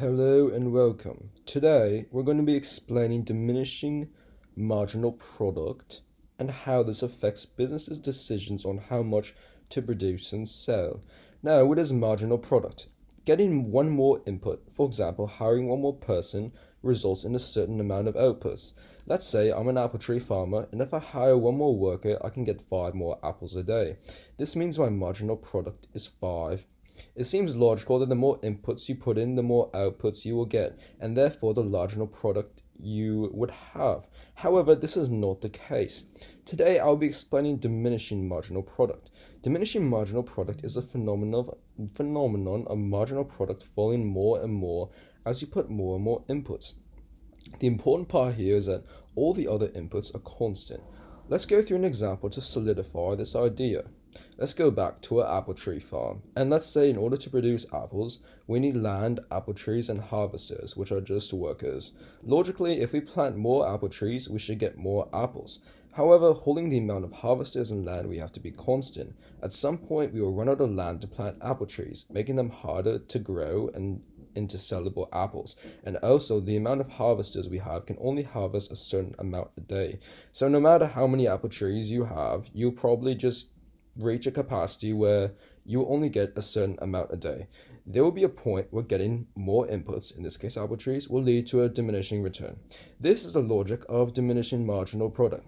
Hello and welcome. Today we're going to be explaining diminishing marginal product and how this affects businesses' decisions on how much to produce and sell. Now, what is marginal product? Getting one more input, for example, hiring one more person, results in a certain amount of outputs. Let's say I'm an apple tree farmer, and if I hire one more worker, I can get 5 more apples a day. This means my marginal product is 5. It seems logical that the more inputs you put in, the more outputs you will get, and therefore the larger product you would have. However, this is not the case. Today, I'll be explaining diminishing marginal product. Diminishing marginal product is a phenomenon of marginal product falling more and more as you put more and more inputs. The important part here is that all the other inputs are constant. Let's go through an example to solidify this idea. Let's go back to an apple tree farm, and let's say in order to produce apples, we need land, apple trees, and harvesters, which are just workers. Logically, if we plant more apple trees, we should get more apples. However, holding the amount of harvesters and land we have to be constant. At some point, we will run out of land to plant apple trees, making them harder to grow and into sellable apples. And also, the amount of harvesters we have can only harvest a certain amount a day. So no matter how many apple trees you have, you'll probably just reach a capacity where you will only get a certain amount a day. There will be a point where getting more inputs, in this case apple trees, will lead to a diminishing return. This is the logic of diminishing marginal product.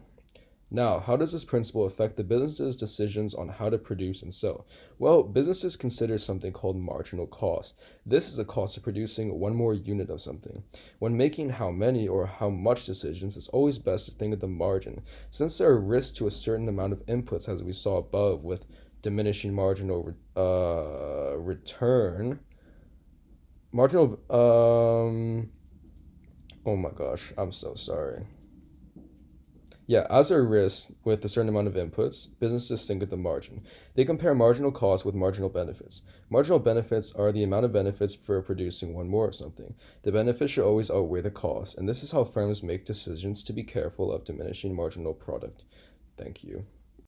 Now, how does this principle affect the business's decisions on how to produce and sell? Well, businesses consider something called marginal cost. This is the cost of producing one more unit of something. When making how many or how much decisions, it's always best to think of the margin. Since there are risks to a certain amount of inputs, as we saw above with diminishing marginal return, oh my gosh, I'm so sorry. Yeah, as a risk with a certain amount of inputs, businesses think of the margin. They compare marginal costs with marginal benefits. Marginal benefits are the amount of benefits for producing one more of something. The benefits should always outweigh the cost, and this is how firms make decisions to be careful of diminishing marginal product. Thank you.